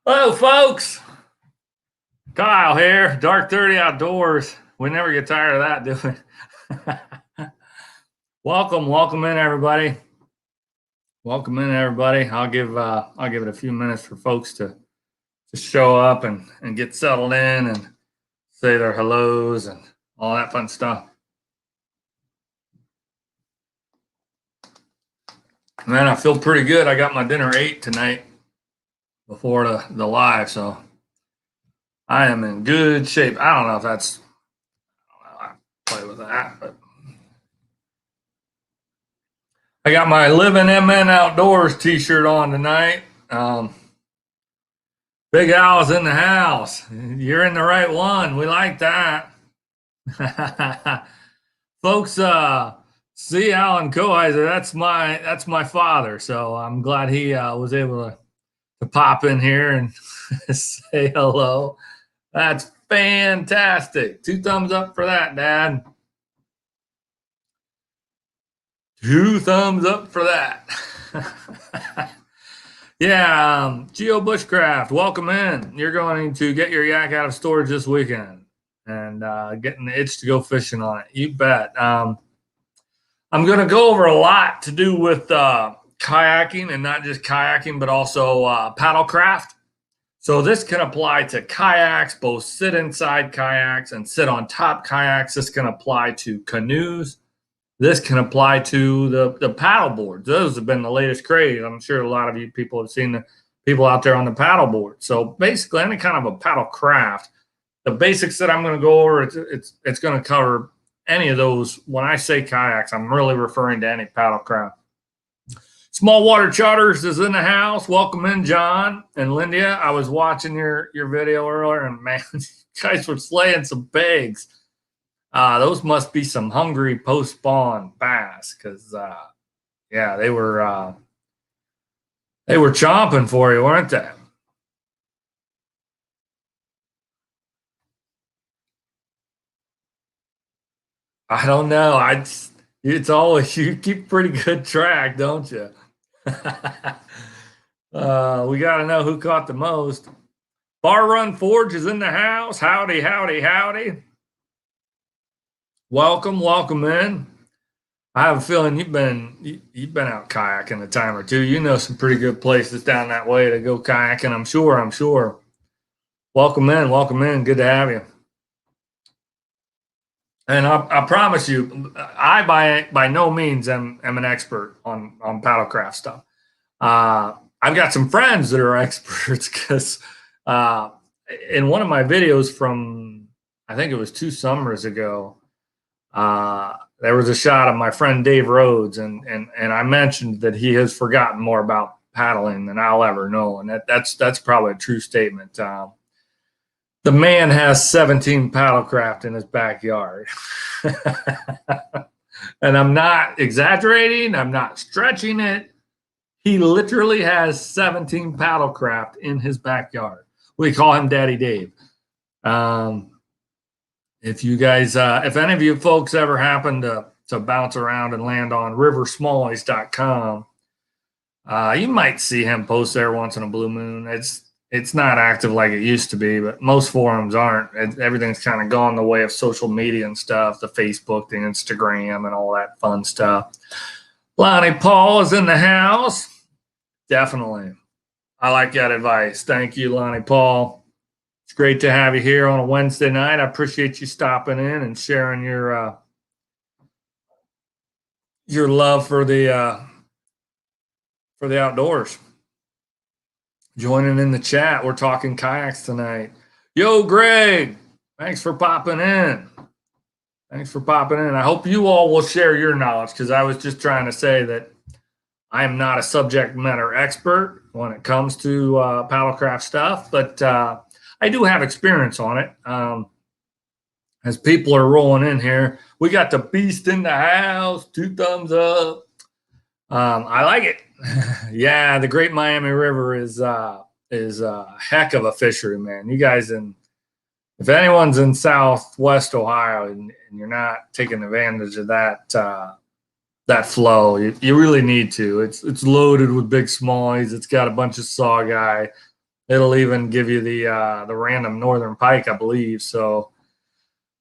Hello, folks. Kyle here. Dark 30 Outdoors. We never get tired of that, do we? welcome in, everybody. Welcome in, everybody. I'll give it a few minutes for folks to show up and get settled in and say their hellos and all that fun stuff. Man, I feel pretty good. I got my dinner 8 tonight before the live, so I am in good shape. I don't know if that's I play with that, but I got my Living MN Outdoors t-shirt on tonight. Big Al's in the house. You're in the right one. We like that. Folks, see Alan Coheiser, that's my father. So I'm glad he was able to pop in here and say hello. That's fantastic. 2 thumbs up for that, Dad. 2 thumbs up for that. Yeah, Geo Bushcraft, welcome in. You're going to get your yak out of storage this weekend and getting the itch to go fishing on it. You bet. I'm going to go over a lot to do with kayaking, and not just kayaking, but also paddlecraft. So this can apply to kayaks, both sit inside kayaks and sit on top kayaks. This can apply to canoes. This can apply to the paddle boards. Those have been the latest craze. I'm sure a lot of you people have seen the people out there on the paddle board. So basically, any kind of a paddle craft, the basics that I'm going to go over, it's going to cover any of those. When I say kayaks, I'm really referring to any paddle craft. Small Water Charters is in the house. Welcome in, John and Lindia. I was watching your video earlier, and man, you guys were slaying some pigs. Those must be some hungry post-spawn bass, because yeah, they were chomping for you, weren't they? I don't know. It's always, you keep pretty good track, don't you? We got to know who caught the most. Bar Run Forge is in the house. Howdy, howdy, howdy. Welcome in. I have a feeling you've been out kayaking a time or two. You know some pretty good places down that way to go kayaking. I'm sure. Welcome in. Good to have you. And I promise you, I by no means am an expert on paddlecraft stuff. I've got some friends that are experts, because in one of my videos from, I think it was 2 summers ago, there was a shot of my friend Dave Rhodes, and I mentioned that he has forgotten more about paddling than I'll ever know, and that's probably a true statement. The man has 17 paddlecraft in his backyard. And I'm not exaggerating, I'm not stretching it. He literally has 17 paddlecraft in his backyard. We call him Daddy Dave. If you guys, if any of you folks ever happen to bounce around and land on riversmallies.com, you might see him post there once in a blue moon. It's not active like it used to be, but most forums aren't. Everything's kind of gone the way of social media and stuff, the Facebook, the Instagram, and all that fun stuff. Lonnie Paul is in the house. Definitely. I like that advice. Thank you, Lonnie Paul. It's great to have you here on a Wednesday night. I appreciate you stopping in and sharing your love for the outdoors. Joining in the chat. We're talking kayaks tonight. Yo, Greg, thanks for popping in. I hope you all will share your knowledge, because I was just trying to say that I am not a subject matter expert when it comes to paddlecraft stuff, but I do have experience on it. As people are rolling in here, we got the beast in the house. 2 thumbs up. I like it. Yeah, the Great Miami River is a heck of a fishery, man. You guys if anyone's in Southwest Ohio and you're not taking advantage of that flow, you really need to. It's loaded with big smallies. It's got a bunch of saugeye. It'll even give you the random northern pike, I believe. So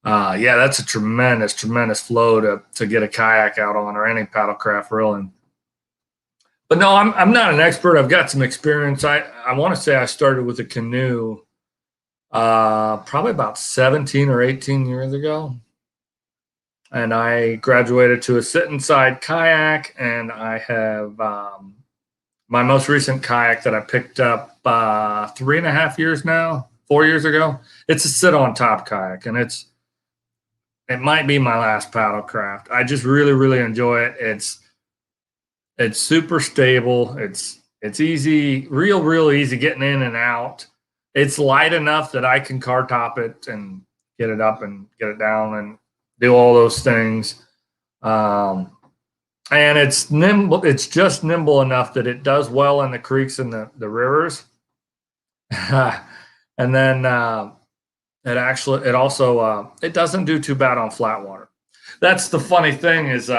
yeah, that's a tremendous flow to get a kayak out on, or any paddlecraft really. But no, I'm not an expert. I've got some experience. I want to say I started with a canoe probably about 17 or 18 years ago. And I graduated to a sit inside kayak, and I have my most recent kayak that I picked up 3.5 years now, 4 years ago. It's a sit on top kayak, and it might be my last paddlecraft. I just really enjoy it. It's super stable. It's easy, real easy getting in and out. It's light enough that I can car top it and get it up and get it down and do all those things. And it's nimble. It's just nimble enough that it does well in the creeks and the rivers. And then it also it doesn't do too bad on flat water. That's the funny thing is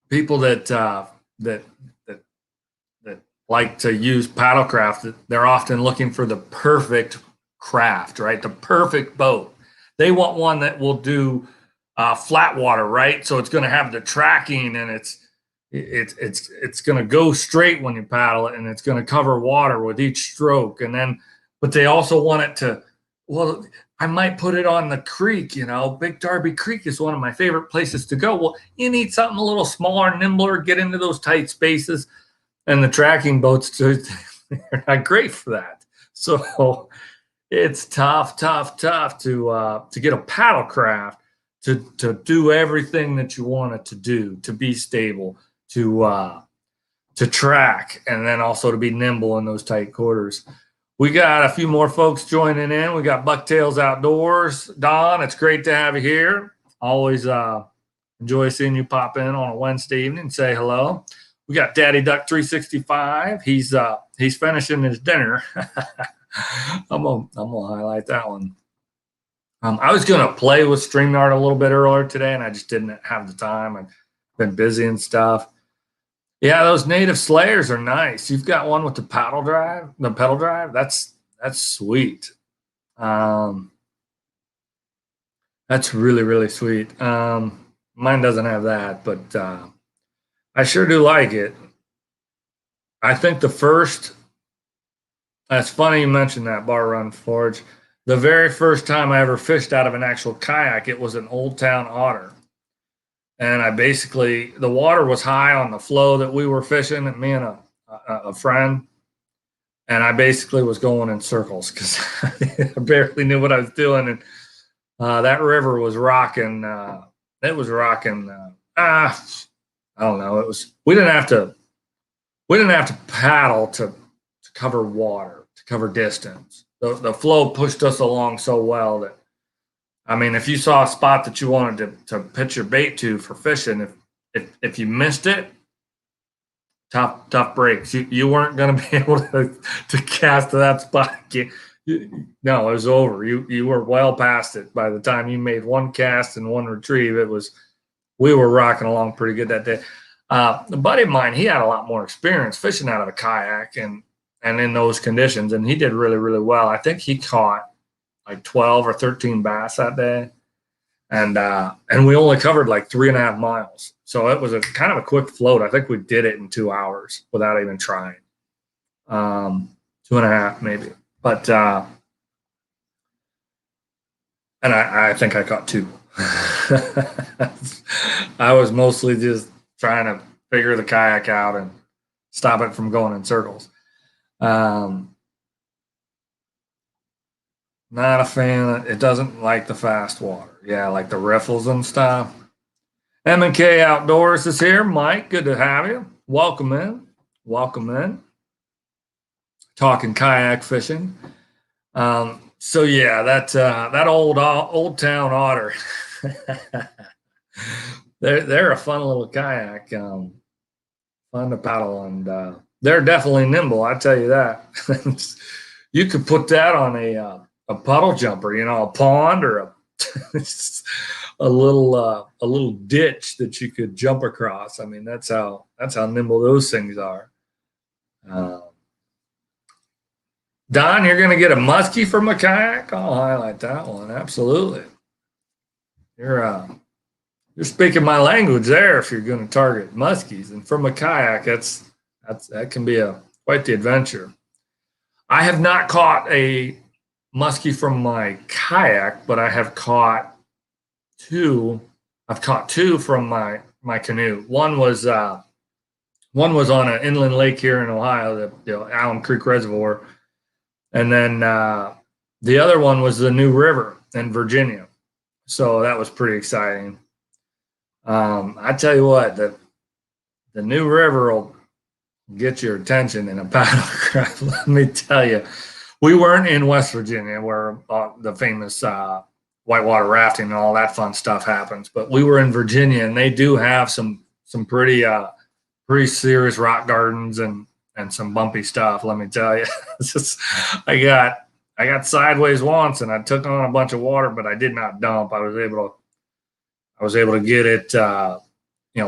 people that like to use paddlecraft, they're often looking for the perfect craft, right? The perfect boat. They want one that will do flat water, right? So it's going to have the tracking, and it's going to go straight when you paddle it, and it's going to cover water with each stroke. And then, but they also want it to, well, I might put it on the creek, Big Darby Creek is one of my favorite places to go. Well, you need something a little smaller, nimbler, get into those tight spaces. And the tracking boats, they're not great for that. So it's tough to get a paddlecraft to do everything that you want it to do, to be stable, to track, and then also to be nimble in those tight quarters. We got a few more folks joining in. We got Bucktails Outdoors. Don, it's great to have you here. Always enjoy seeing you pop in on a Wednesday evening. Say hello. We got Daddy Duck 365. He's finishing his dinner. I'm gonna highlight that one. I was gonna play with StreamYard a little bit earlier today, and I just didn't have the time. I've been busy and stuff. Yeah, those native slayers are nice. You've got one with the pedal drive. That's sweet. That's really sweet. Mine doesn't have that, but I sure do like it. I think that's funny you mentioned that, Bar Run Forge. The very first time I ever fished out of an actual kayak, it was an Old Town Otter. And the water was high on the flow that we were fishing, and me and a friend, and I basically was going in circles because I barely knew what I was doing. And that river was rocking. It was rocking. I don't know. We didn't have to paddle to cover water, to cover distance. The flow pushed us along so well that, I mean, if you saw a spot that you wanted to pitch your bait to for fishing, if you missed it, tough breaks. You weren't going to be able to cast to that spot. No, it was over. You were well past it by the time you made one cast and one retrieve. We were rocking along pretty good that day. A buddy of mine, he had a lot more experience fishing out of a kayak and in those conditions, and he did really well. I think he caught like 12 or 13 bass that day, and we only covered like 3.5 miles, so it was a kind of a quick float. I think we did it in 2 hours without even trying. 2.5 maybe, but and I think I caught 2. I was mostly just trying to figure the kayak out and stop it from going in circles. Not a fan. It doesn't like the fast water. Yeah, like the riffles and stuff. M&K Outdoors is here. Mike, good to have you. Welcome in. Talking kayak fishing. So yeah, that old town otter. They're a fun little kayak. Fun to paddle, and they're definitely nimble. I tell you that. You could put that on a puddle jumper, a pond, or a little ditch that you could jump across. I mean, that's how nimble those things are. Don, you're going to get a muskie from a kayak? I'll highlight that one. Absolutely. You're speaking my language there if you're going to target muskies. And from a kayak, that can be quite the adventure. I have not caught a muskie from my kayak, but I have caught two. I've caught two from my canoe. One was on an inland lake here in Ohio, the Allen Creek Reservoir, and then the other one was the New River in Virginia. So that was pretty exciting. I tell you what, the New River will get your attention in a paddle craft. Let me tell you, we weren't in West Virginia where the famous whitewater rafting and all that fun stuff happens, but we were in Virginia, and they do have some pretty serious rock gardens and some bumpy stuff. Let me tell you, I got sideways once, and I took on a bunch of water, but I did not dump. I was able to get it,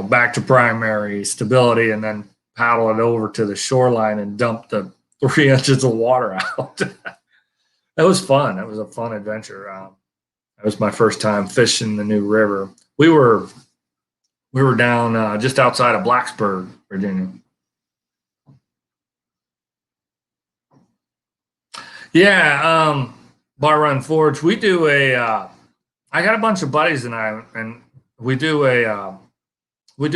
back to primary stability, and then paddle it over to the shoreline and dump the 3 inches of water out. That was fun. That was a fun adventure. That was my first time fishing the New River. We were down just outside of Blacksburg, Virginia. Yeah, Bar Run Forge. We do I got a bunch of buddies and we do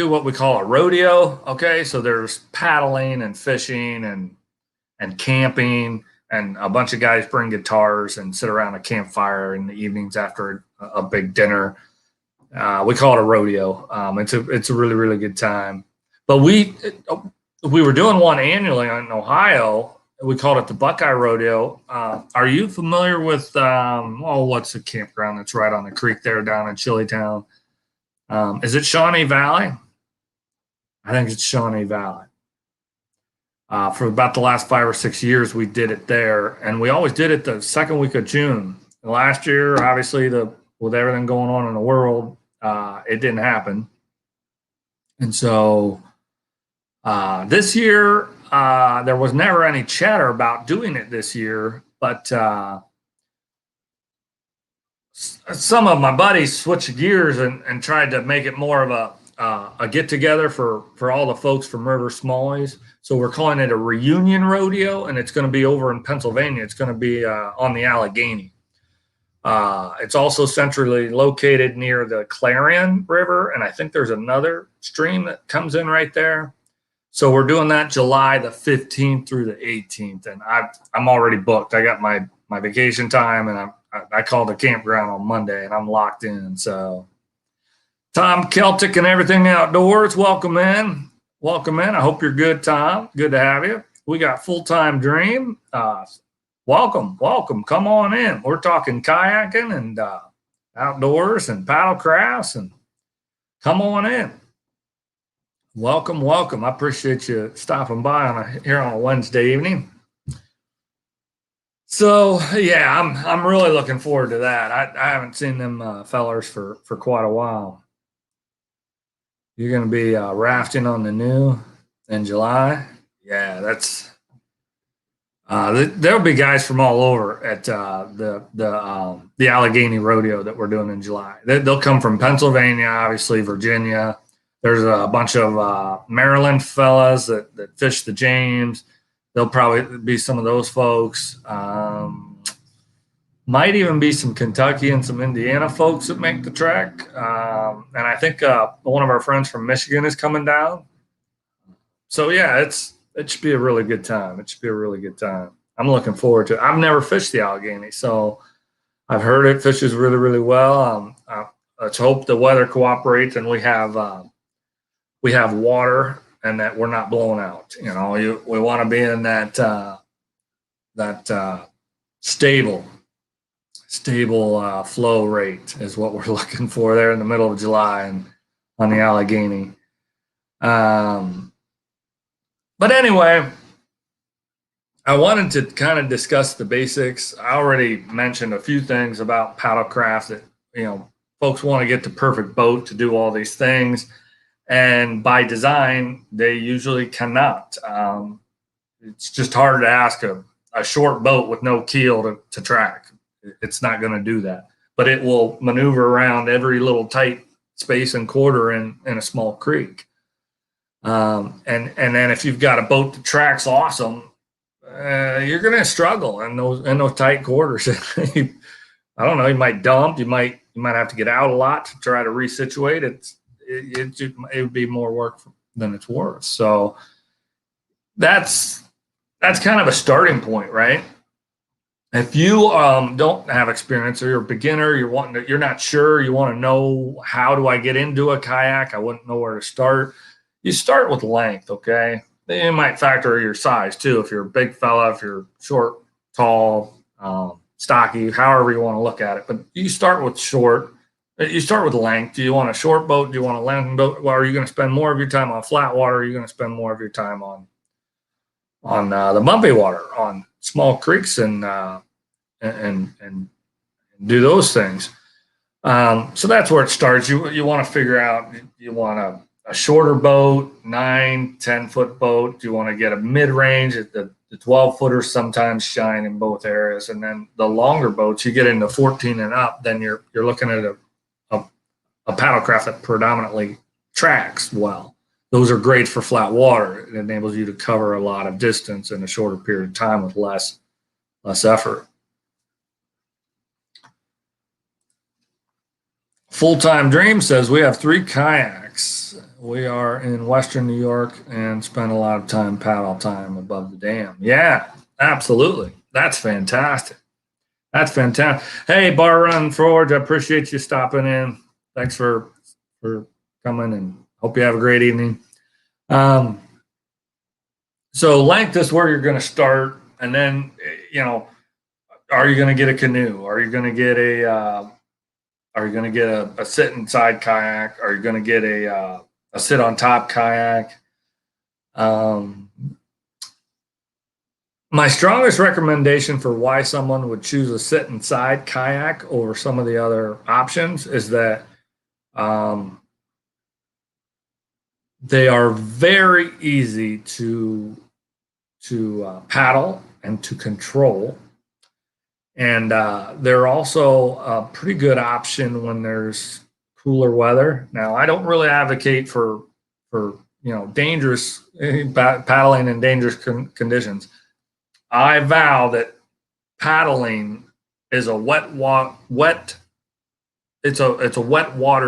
what we call a rodeo. Okay, so there's paddling and fishing and camping, and a bunch of guys bring guitars and sit around a campfire in the evenings after a big dinner. We call it a rodeo. It's a really, really good time. But we were doing one annually in Ohio. We called it the Buckeye Rodeo. Are you familiar with what's the campground that's right on the creek there down in Chillytown? Is it Shawnee Valley? I think it's Shawnee Valley. For about the last 5 or 6 years, we did it there, and we always did it the second week of June. Last year, obviously, with everything going on in the world, it didn't happen. And so this year, there was never any chatter about doing it this year, but some of my buddies switched gears and tried to make it more of a get together for all the folks from River Smallies. So we're calling it a reunion rodeo, and it's going to be over in Pennsylvania. It's going to be on the Allegheny. It's also centrally located near the Clarion River, and I think there's another stream that comes in right there. So we're doing that July the 15th through the 18th, and I'm already booked. I got my vacation time, and I called the campground on Monday, and I'm locked in. So Tom Celtic and Everything Outdoors, welcome in. Welcome in. I hope you're good, Tom. Good to have you. We got Full-Time Dream. Welcome. Come on in. We're talking kayaking and outdoors and paddle crafts, and come on in. Welcome. I appreciate you stopping by here on a Wednesday evening. So yeah, I'm really looking forward to that. I haven't seen them fellers for quite a while. You're going to be rafting on the New in July. Yeah, that's there'll be guys from all over at the Allegheny Rodeo that we're doing in July. They'll come from Pennsylvania, obviously Virginia. There's a bunch of Maryland fellas that fish the James. There'll probably be some of those folks. Might even be some Kentucky and some Indiana folks that make the trek. And I think one of our friends from Michigan is coming down. So yeah, it should be a really good time. I'm looking forward to it. I've never fished the Allegheny, so I've heard it fishes really, really well. Let's hope the weather cooperates and we have water and that we're not blown out. We want to be in that stable flow rate is what we're looking for there in the middle of July and on the Allegheny. But anyway, I wanted to kind of discuss the basics. I already mentioned a few things about paddlecraft that, folks want to get the perfect boat to do all these things. And by design, they usually cannot. It's just hard to ask a a short boat with no keel to track. It's not going to do that, but it will maneuver around every little tight space and quarter in a small creek. And then if you've got a boat that tracks awesome, you're going to struggle in those tight quarters. I don't know. You might dump. You might have to get out a lot to try to resituate. It would be more work than it's worth. So that's kind of a starting point, right? If you don't have experience, or you're a beginner, you're not sure, you want to know, how do I get into a kayak? I wouldn't know where to start. You start with length, okay? Then you might factor your size too. If you're a big fella, if you're short, tall, stocky, however you want to look at it. But you start with short. You start with length. Do you want a short boat? Do you want a length boat? Well, are you going to spend more of your time on flat water? Or are you going to spend more of your time on the bumpy water, on small creeks, and do those things? So that's where it starts. You want to figure out, you want a shorter boat, 9-10 foot boat. You want to get a mid range. The 12-footers sometimes shine in both areas, and then the longer boats, you get into 14 and up. Then you're looking at a paddlecraft that predominantly tracks well. Those are great for flat water. It enables you to cover a lot of distance in a shorter period of time with less effort. Full-Time Dream says, we have 3 kayaks. We are in Western New York and spend a lot of paddle time above the dam. Yeah, absolutely. That's fantastic. That's fantastic. Hey, Bar Run Forge, I appreciate you stopping in. Thanks for coming, and hope you have a great evening. So length is where you're going to start, and then, are you going to get a canoe? Are you going to get a sit inside kayak? Are you going to get a sit on top kayak? My strongest recommendation for why someone would choose a sit inside kayak over some of the other options is that they are very easy to paddle and to control. And they're also a pretty good option when there's cooler weather. Now, I don't really advocate for dangerous paddling in dangerous conditions. I vow that paddling is a wet water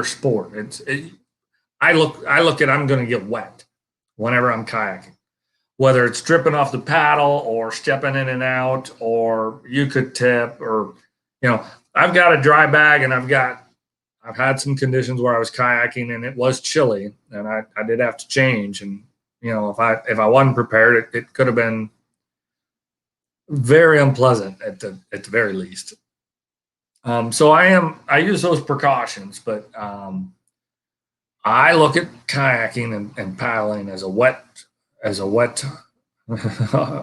sport. I look at, I'm going to get wet whenever I'm kayaking, whether it's dripping off the paddle or stepping in and out, or you could tip, or, I've got a dry bag, and I've had some conditions where I was kayaking and it was chilly, and I did have to change. And, if I wasn't prepared, it could have been very unpleasant at the very least. So I use those precautions, but I look at kayaking and paddling as a wet wet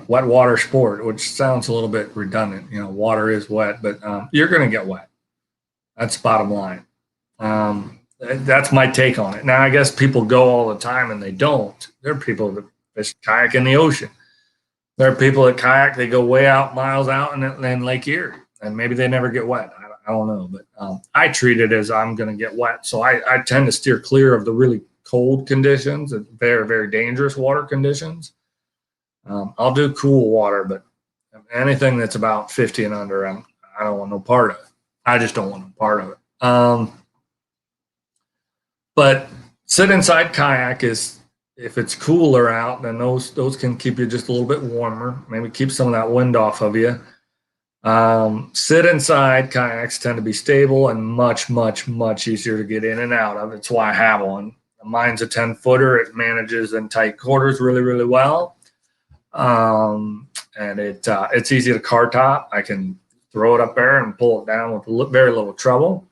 water sport, which sounds a little bit redundant. Water is wet, but you're going to get wet. That's bottom line. That's my take on it. Now, I guess people go all the time and they don't. There are people that fish kayak in the ocean. There are people that kayak, they go way out, miles out, and then Lake Erie, and maybe they never get wet. I don't know, but I treat it as I'm going to get wet. So I tend to steer clear of the really cold conditions and very, very dangerous water conditions. I'll do cool water, but anything that's about 50 and under, I don't want no part of it. I just don't want no part of it. But sit inside kayak is, if it's cooler out, then those can keep you just a little bit warmer, maybe keep some of that wind off of you. Sit inside kayaks tend to be stable and much, much, much easier to get in and out of. It's why I have one. Mine's a 10-footer. It manages in tight quarters really, really well. And it's easy to car top. I can throw it up there and pull it down with very little trouble.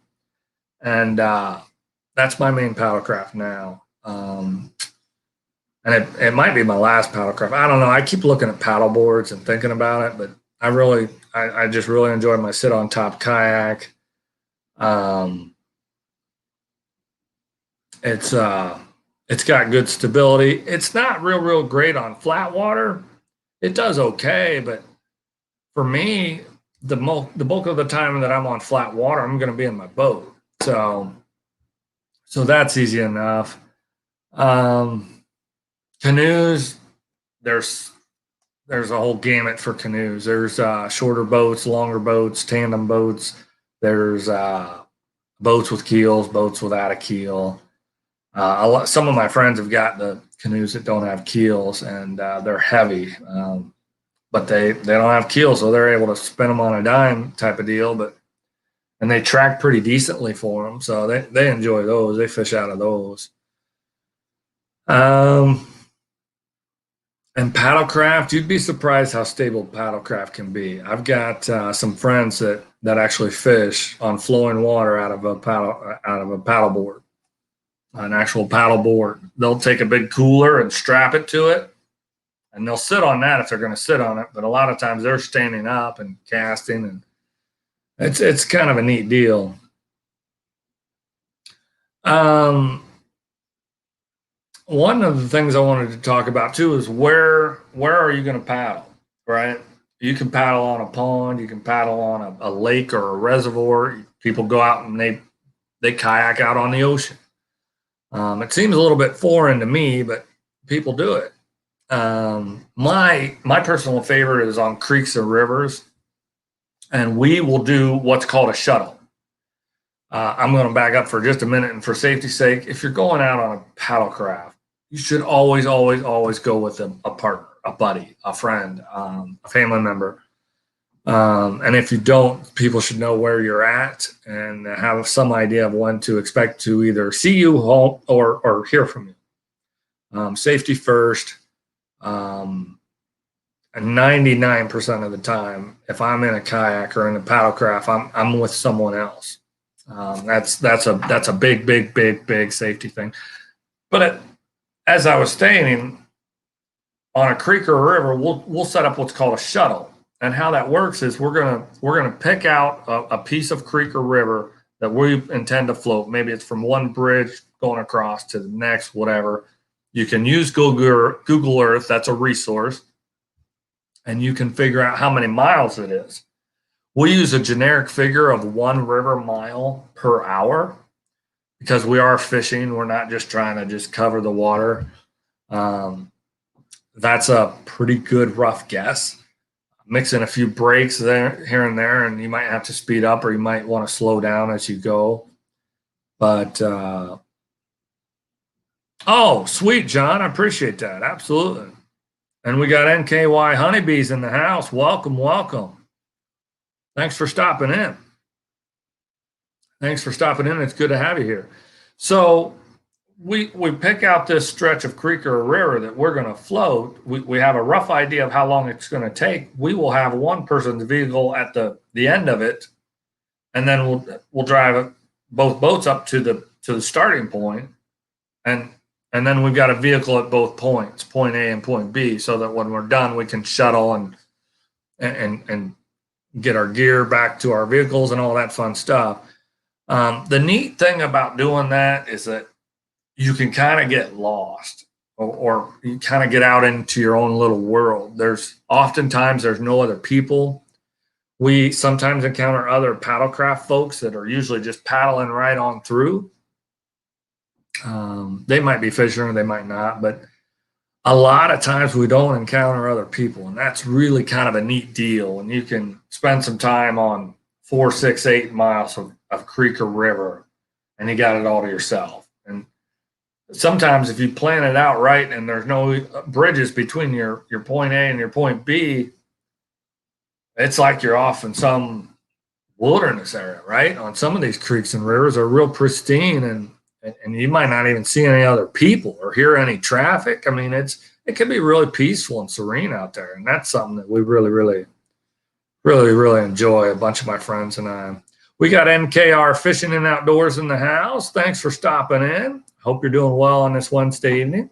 And that's my main paddlecraft now. And it might be my last paddlecraft. I don't know. I keep looking at paddle boards and thinking about it, but I just really enjoy my sit on top kayak. It's got good stability. It's not real great on flat water. It does okay, but for me, the bulk of the time that I'm on flat water, I'm going to be in my boat. So that's easy enough. Canoes, there's a whole gamut for canoes. There's shorter boats, longer boats, tandem boats. There's boats with keels, boats without a keel. Some of my friends have got the canoes that don't have keels, and they're heavy, but they don't have keels, so they're able to spin them on a dime type of deal. And they track pretty decently for them, so they enjoy those. They fish out of those. And paddlecraft, you'd be surprised how stable paddlecraft can be. I've got some friends that actually fish on flowing water out of a paddleboard, an actual paddleboard. They'll take a big cooler and strap it to it, and they'll sit on that if they're going to sit on it. But a lot of times they're standing up and casting, and it's kind of a neat deal. One of the things I wanted to talk about too is where are you going to paddle, right? You can paddle on a pond, you can paddle on a lake or a reservoir. People go out and they kayak out on the ocean. It seems a little bit foreign to me, but people do it. My personal favorite is on creeks or rivers, and we will do what's called a shuttle. I'm going to back up for just a minute, and for safety's sake, if you're going out on a paddlecraft, you should always go with a partner, a buddy, a friend, a family member. And if you don't, people should know where you're at and have some idea of when to expect to either see you home or hear from you. Safety first. And 99% of the time, if I'm in a kayak or in a paddlecraft, I'm with someone else. That's a big safety thing. But as I was stating, on a creek or a river, we'll set up what's called a shuttle. And how that works is we're gonna pick out a piece of creek or river that we intend to float. Maybe it's from one bridge going across to the next, whatever. You can use Google Earth. That's a resource, and you can figure out how many miles it is. We use a generic figure of 1 river mile per hour because we are fishing. We're not just trying to just cover the water. That's a pretty good rough guess. Mix in a few breaks there, here and there, and you might have to speed up or you might want to slow down as you go. But oh, sweet, John. I appreciate that. Absolutely. And we got NKY Honeybees in the house. Welcome. Thanks for stopping in. It's good to have you here. So we pick out this stretch of creek or a river that we're going to float. We have a rough idea of how long it's going to take. We will have one person's vehicle at the end of it, and then we'll drive both boats up to the starting point, and then we've got a vehicle at both points, point A and point B, so that when we're done, we can shuttle and get our gear back to our vehicles and all that fun stuff. The neat thing about doing that is that you can kind of get lost or you kind of get out into your own little world. Oftentimes there's no other people. We sometimes encounter other paddlecraft folks that are usually just paddling right on through. They might be fishing or they might not, but a lot of times we don't encounter other people, and that's really kind of a neat deal. And you can spend some time on 4, 6, 8 miles of creek or river, and you got it all to yourself. And sometimes if you plan it out right and there's no bridges between your point A and your point B, it's like you're off in some wilderness area, right? On some of these creeks and rivers are real pristine, and you might not even see any other people or hear any traffic. I mean, it can be really peaceful and serene out there, and that's something that we really enjoy. A bunch of my friends and I. We got NKR Fishing and Outdoors in the house. Thanks for stopping in. Hope you're doing well on this Wednesday evening.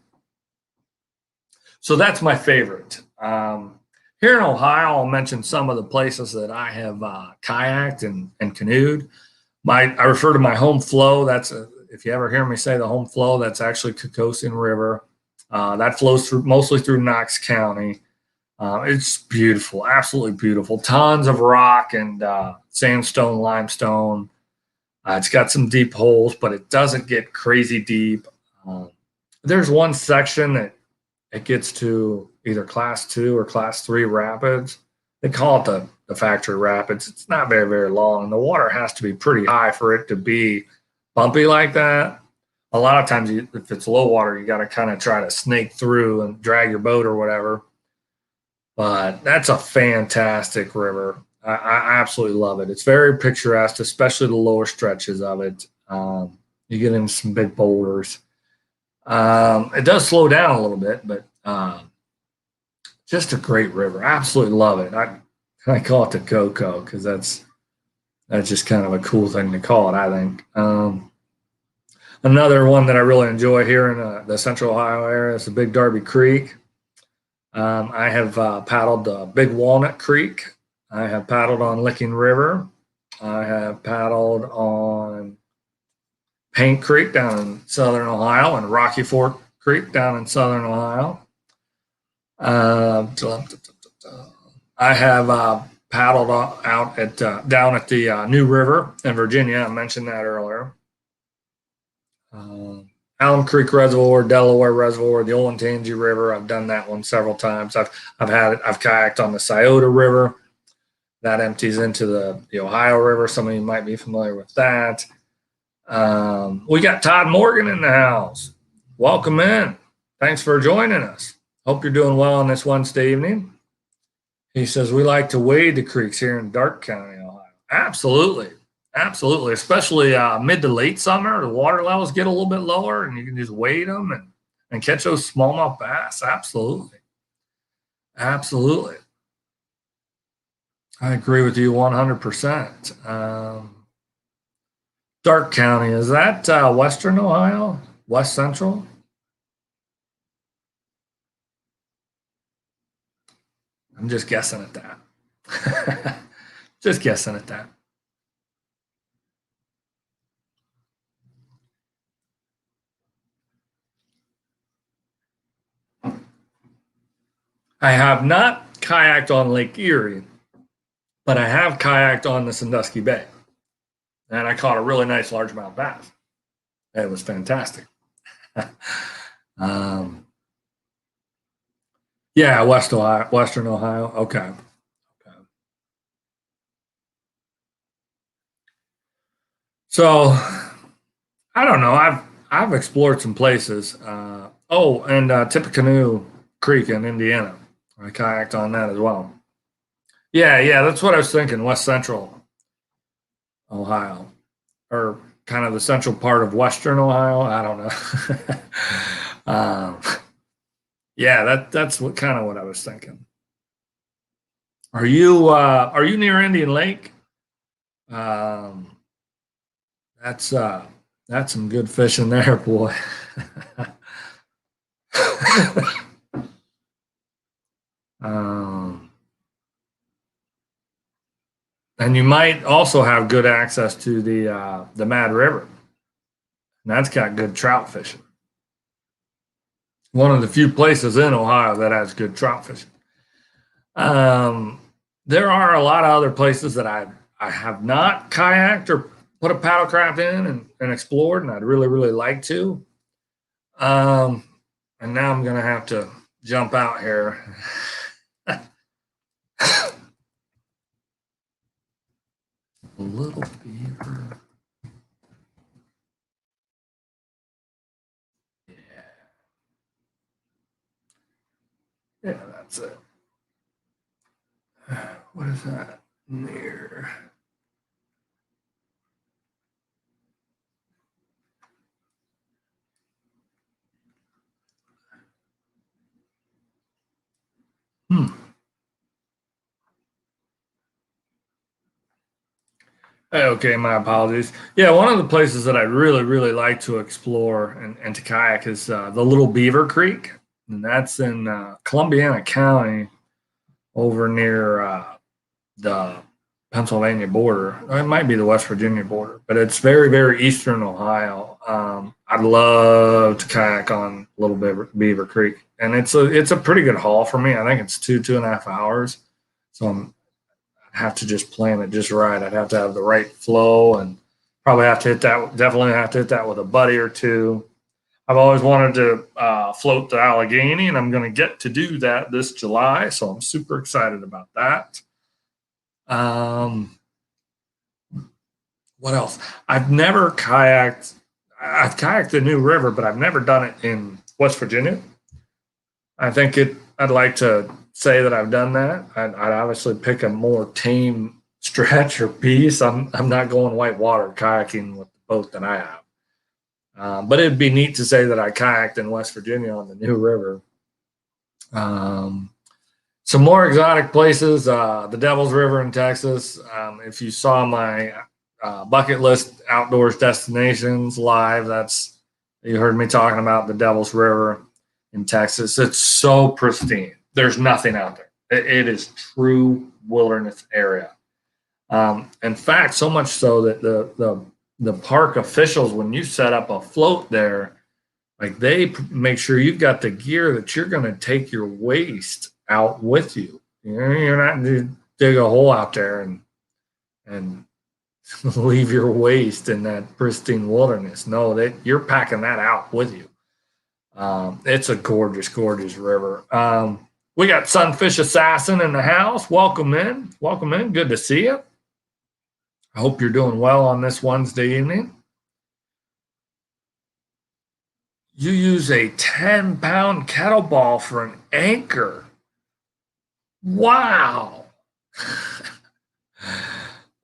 So that's my favorite. Here in Ohio, I'll mention some of the places that I have kayaked and canoed. I refer to my home flow. If you ever hear me say the home flow, that's actually Kayaking River. That flows mostly through Knox County. It's beautiful, absolutely beautiful. Tons of rock and sandstone, limestone. It's got some deep holes, but it doesn't get crazy deep. There's one section that it gets to either class 2 or class 3 rapids. They call it the factory rapids. It's not very, very long. And the water has to be pretty high for it to be bumpy like that. A lot of times, if it's low water, you got to kind of try to snake through and drag your boat or whatever. But that's a fantastic river. I absolutely love it. It's very picturesque, especially the lower stretches of it. You get into some big boulders. It does slow down a little bit, but just a great river. Absolutely love it. I call it the Coco because that's just kind of a cool thing to call it, I think. Another one that I really enjoy here in the Central Ohio area is the Big Darby Creek. I have paddled Big Walnut Creek. I have paddled on Licking River. I have paddled on Paint Creek down in southern Ohio and Rocky Fork Creek down in southern Ohio. I have paddled out at down at the New River in Virginia. I mentioned that earlier. Alum Creek Reservoir, Delaware Reservoir, the Olentangy River. I've done that one several times. I've kayaked on the Scioto River. That empties into the Ohio River. Some of you might be familiar with that. We got Todd Morgan in the house. Welcome in. Thanks for joining us. Hope you're doing well on this Wednesday evening. He says, we like to wade the creeks here in Darke County, Ohio. Absolutely. Absolutely. Especially mid to late summer, the water levels get a little bit lower and you can just wade them and catch those smallmouth bass. Absolutely. Absolutely. I agree with you 100%. Darke County, is that Western Ohio? West Central? I'm just guessing at that. Just guessing at that. I have not kayaked on Lake Erie, but I have kayaked on the Sandusky Bay. And I caught a really nice largemouth bass. It was fantastic. Yeah, Western Ohio. Okay. So I don't know. I've explored some places. And Tippecanoe Creek in Indiana. I kayaked on that as well. Yeah, that's what I was thinking. West Central Ohio, or kind of the central part of Western Ohio. I don't know. Yeah, that's what kind of what I was thinking. Are you near Indian Lake? Um, that's some good fishing there, boy. um, and you might also have good access to the Mad River, and that's got good trout fishing. One of the few places in Ohio that has good trout fishing. There are a lot of other places that I have not kayaked or put a paddlecraft in and explored, and I'd really, really like to. And now I'm going to have to jump out here. A little beaver. Yeah, that's it. What is that near? Okay, my apologies. Yeah, one of the places that I really, really like to explore and to kayak is the Little Beaver Creek, and that's in Columbiana County, over near the Pennsylvania border. It might be the West Virginia border, but it's very, very eastern Ohio. I'd love to kayak on Little Beaver Creek, and it's a pretty good haul for me. I think it's 2.5 hours, so I'd have to just plan it just right. I'd have to have the right flow, and probably have to hit that. Definitely have to hit that with a buddy or two. I've always wanted to float the Allegheny, and I'm going to get to do that this July, so I'm super excited about that. Um, what else? I've never kayaked. I've kayaked the New River, but I've never done it in West Virginia. I think it. I'd like to say that I've done that. I'd obviously pick a more tame stretch or piece. I'm not going whitewater kayaking with the boat that I have. But it'd be neat to say that I kayaked in West Virginia on the New River. Some more exotic places, the Devil's River in Texas. If you saw my bucket list outdoors destinations live, you heard me talking about the Devil's River in Texas. It's so pristine. There's nothing out there. It is true wilderness area. In fact, so much so that the park officials, when you set up a float there, like they make sure you've got the gear that you're going to take your waste out with you. You're not to dig a hole out there and leave your waste in that pristine wilderness. No, you're packing that out with you. It's a gorgeous, gorgeous river. We got Sunfish Assassin in the house. Welcome in. Welcome in. Good to see you. I hope you're doing well on this Wednesday evening. You use a 10-pound kettlebell for an anchor. Wow.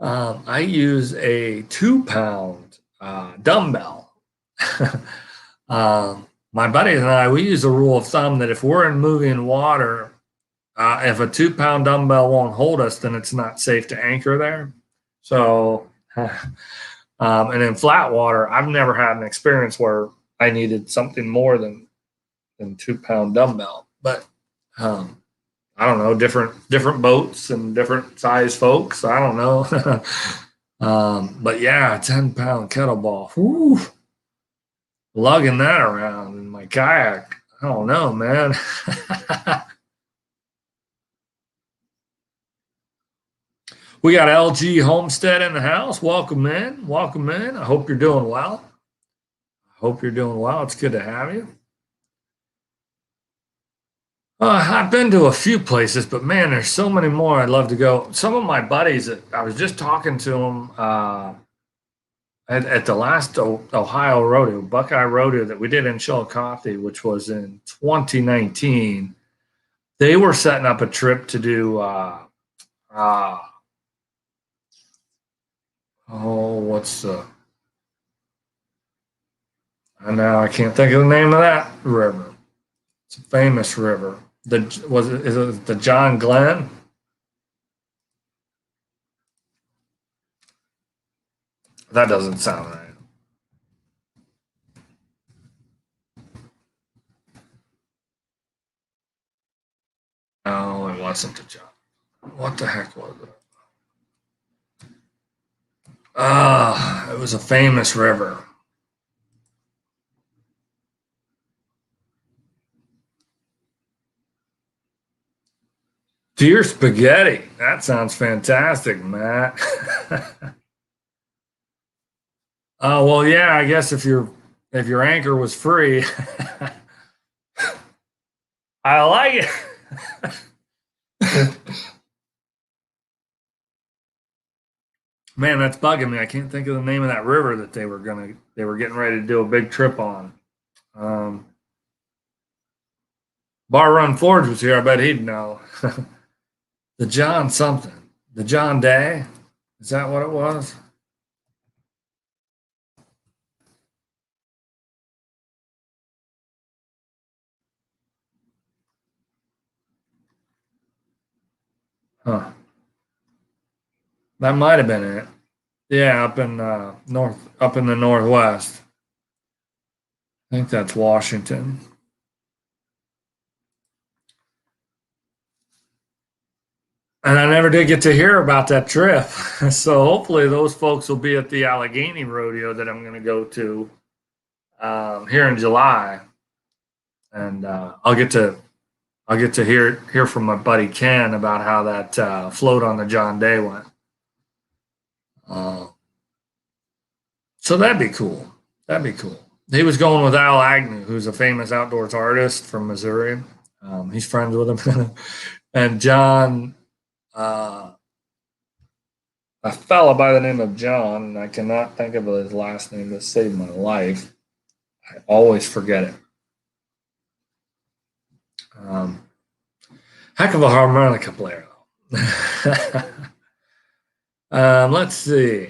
I use a 2-pound dumbbell. My buddies and I, we use a rule of thumb that if we're in moving water, if a 2-pound dumbbell won't hold us, then it's not safe to anchor there. So, and in flat water, I've never had an experience where I needed something more than 2-pound dumbbell. But I don't know, different boats and different size folks. I don't know. But yeah, 10-pound kettlebell. Whew. Lugging that around in my kayak. I don't know, man. We got LG Homestead in the house. Welcome in. Welcome in. I hope you're doing well. It's good to have you. I've been to a few places, but man, there's so many more I'd love to go. Some of my buddies, I was just talking to them at the last Ohio rodeo, Buckeye Rodeo that we did in Chillicothe, which was in 2019. They were setting up a trip to do I can't think of the name of that river. It's a famous river. Is it the John Glenn? That doesn't sound right. No, it wasn't the John. What the heck was it? It was a famous river. Deer spaghetti. That sounds fantastic, Matt. Oh well, yeah. I guess if your anchor was free, I like it. Man, that's bugging me. I can't think of the name of that river that they were getting ready to do a big trip on. Bar Run Forge was here. I bet he'd know. The John something. The John Day. Is that what it was? Huh. That might have been it. Yeah, up in the northwest. I think that's Washington. And I never did get to hear about that trip. So hopefully those folks will be at the Allegheny rodeo that I'm going to go to here in July, and I'll get to hear from my buddy Ken about how that float on the John Day went. Uh, so that'd be cool. That'd be cool. He was going with Al Agnew, who's a famous outdoors artist from Missouri. He's friends with him, and John. A fella by the name of John, and I cannot think of his last name to save my life. I always forget it. Heck of a harmonica player, though. Let's see.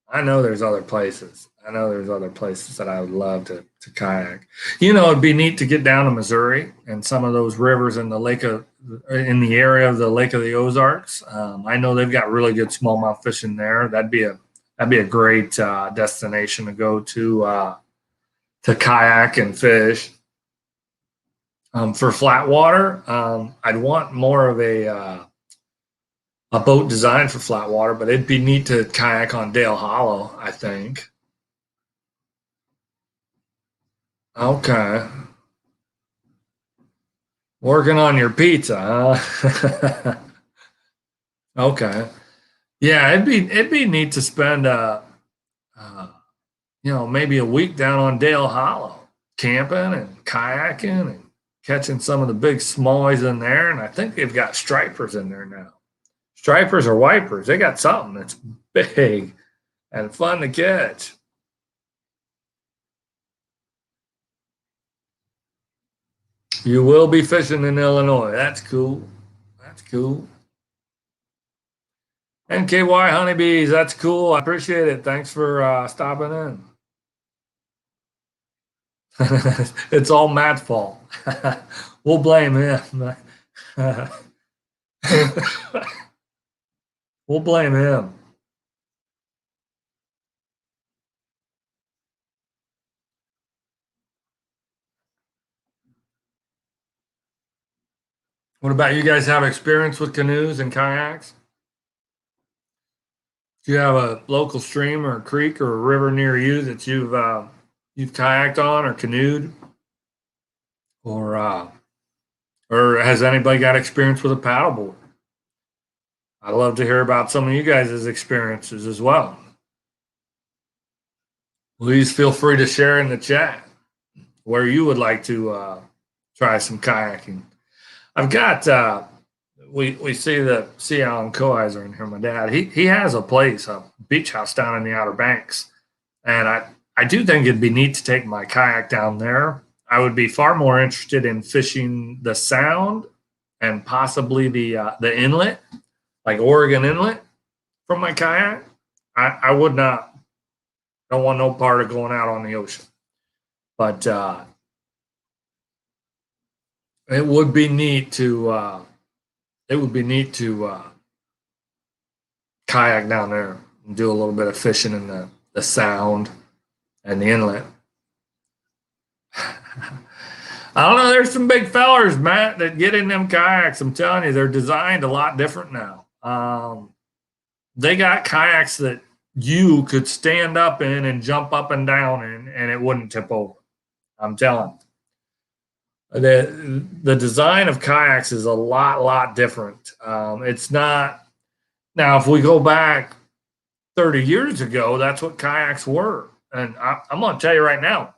I know there's other places. I know there's other places that I would love to kayak. You know, it'd be neat to get down to Missouri and some of those rivers in the area of the Lake of the Ozarks. I know they've got really good smallmouth fishing there. That'd be a great destination to go to kayak and fish. For flat water, I'd want more of a boat designed for flat water, but it'd be neat to kayak on Dale Hollow, I think. Okay. Working on your pizza, huh? Okay. Yeah, it'd be neat to spend uh maybe a week down on Dale Hollow, camping and kayaking and catching some of the big smallies in there. And I think they've got stripers in there now. Stripers or wipers. They got something that's big and fun to catch. You will be fishing in Illinois. That's cool. That's cool. NKY honeybees. That's cool. I appreciate it. Thanks for stopping in. It's all Matt's fault. We'll blame him. We'll blame him. What about you guys have experience with canoes and kayaks? Do you have a local stream or a creek or a river near you that you've kayaked on or canoed, or has anybody got experience with a paddleboard? I'd love to hear about some of you guys' experiences as well. Please feel free to share in the chat where you would like to try some kayaking. I've got we see the Alan Coiser in here. My dad, he has a place, a beach house down in the Outer Banks, and I do think it'd be neat to take my kayak down there. I would be far more interested in fishing the Sound and possibly the inlet, like Oregon Inlet, from my kayak. I would not don't want no part of going out on the ocean, but it would be neat to kayak down there and do a little bit of fishing in the Sound and the inlet. I don't know. There's some big fellers, Matt, that get in them kayaks. I'm telling you, they're designed a lot different now. They got kayaks that you could stand up in and jump up and down in, and it wouldn't tip over. I'm telling you. The design of kayaks is a lot different. It's not now. If we go back 30 years ago, that's what kayaks were, and I'm going to tell you right now.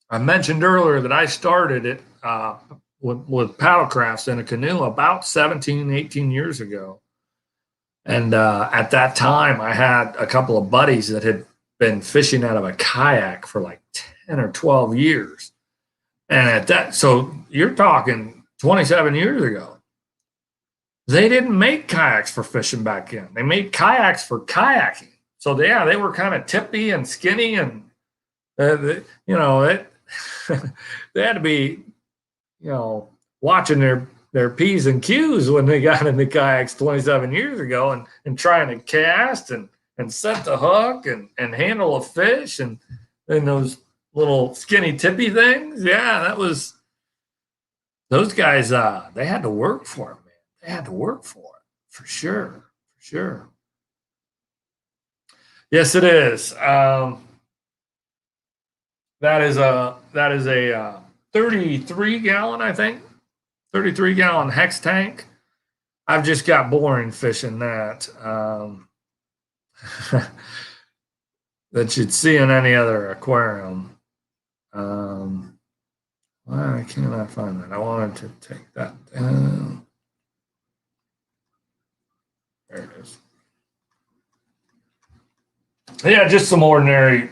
I mentioned earlier that I started it with paddlecrafts in a canoe about 17, 18 years ago. And at that time, I had a couple of buddies that had been fishing out of a kayak for like 10 or 12 years. And so you're talking 27 years ago. They didn't make kayaks for fishing back then. They made kayaks for kayaking. So they were kind of tippy and skinny, and they had to be, watching their P's and Q's when they got into kayaks 27 years ago and trying to cast and set the hook and handle a fish and those little skinny tippy things. Yeah, those guys, they had to work for it, man. They had to work for it, for sure. For sure. Yes, it is. That is a 33 gallon, I think, 33 gallon hex tank. I've just got boring fishing that. That you'd see in any other aquarium. Why can't I find that? I wanted to take that down. There it is. Yeah, just some ordinary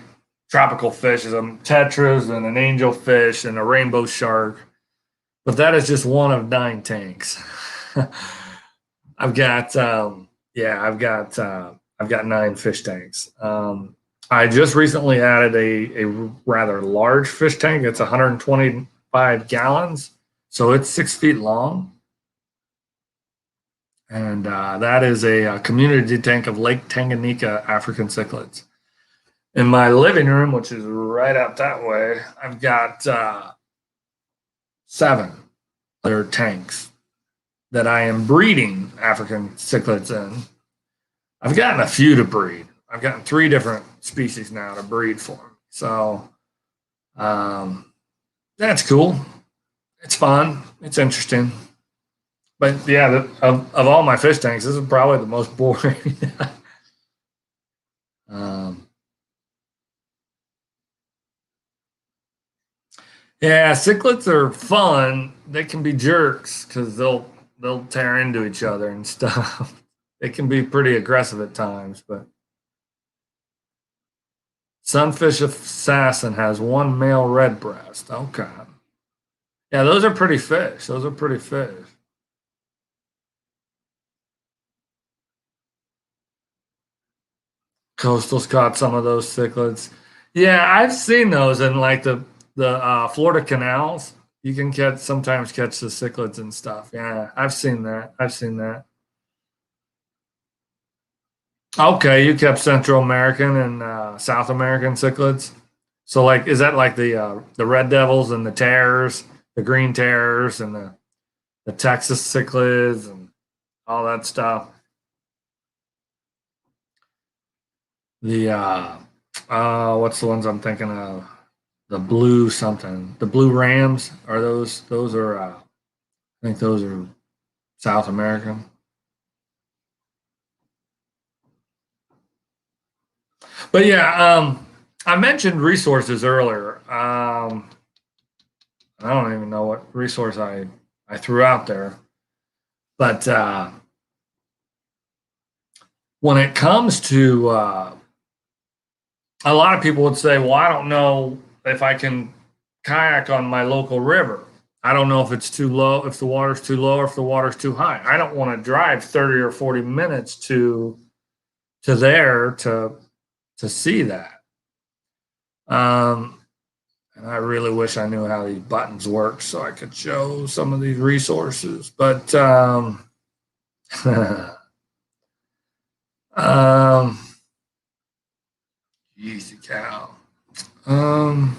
tropical fishes, tetras and an angelfish and a rainbow shark. But that is just one of 9 tanks. I've got I've got 9 fish tanks. I just recently added a rather large fish tank. It's 125 gallons, so it's 6 feet long, and that is a community tank of Lake Tanganyika African cichlids. In my living room, which is right out that way, I've got 7 other tanks that I am breeding African cichlids in. I've gotten a few to breed. I've gotten 3 different species now to breed for them. So that's cool. It's fun. It's interesting. But yeah, of all my fish tanks, this is probably the most boring. um, yeah, cichlids are fun. They can be jerks because they'll tear into each other and stuff. They can be pretty aggressive at times, but sunfish assassin has 1 male redbreast. Okay. Yeah, those are pretty fish. Those are pretty fish. Coastal's caught some of those cichlids. Yeah, I've seen those in like the Florida canals. You can sometimes catch the cichlids and stuff. Yeah, I've seen that. I've seen that. Okay, you kept Central American and South American cichlids. So like, is that like the red devils and the terrors, the green terrors and the Texas cichlids and all that stuff? The what's the ones I'm thinking of? The blue something. The blue rams are those are I think those are South American. But yeah, I mentioned resources earlier. I don't even know what resource I threw out there, but when it comes to a lot of people would say, well, I don't know if I can kayak on my local river. I don't know if it's too low, if the water's too low, or if the water's too high. I don't want to drive 30 or 40 minutes to there to see that. And I really wish I knew how these buttons work so I could show some of these resources. But um, easy cow. Um,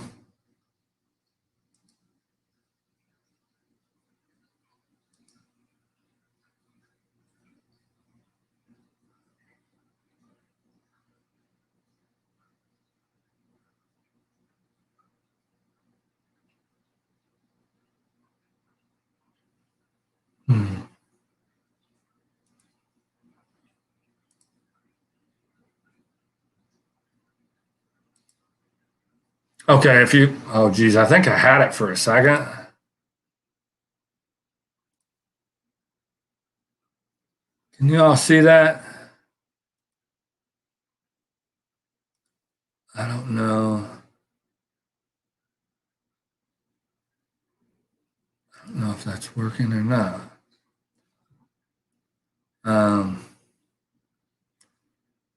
hmm. Okay, if you, oh geez, I think I had it for a second. Can you all see that? I don't know. I don't know if that's working or not. Um,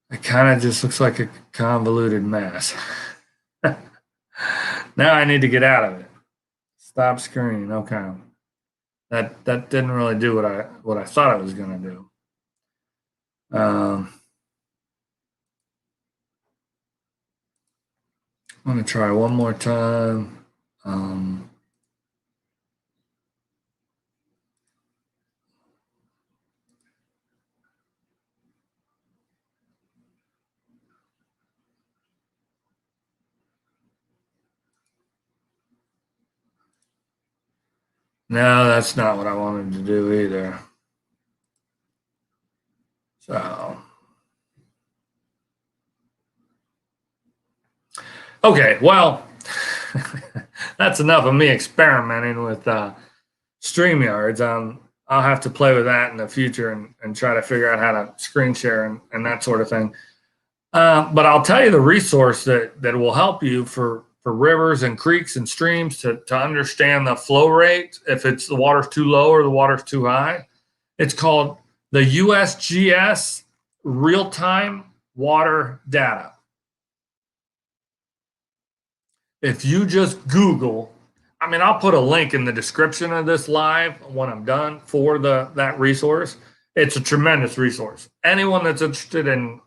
it kind of just looks like a convoluted mess. Now I need to get out of it. Stop screen. Okay. That didn't really do what I thought it was going to do. I'm going to try one more time. No, that's not what I wanted to do either. So, okay, well, that's enough of me experimenting with StreamYards. I'll have to play with that in the future and try to figure out how to screen share and that sort of thing. But I'll tell you the resource that will help you for rivers and creeks and streams to understand the flow rate, if it's the water's too low or the water's too high. It's called the USGS real-time water data. If you just Google, I mean, I'll put a link in the description of this live when I'm done for that resource. It's a tremendous resource. Anyone that's interested in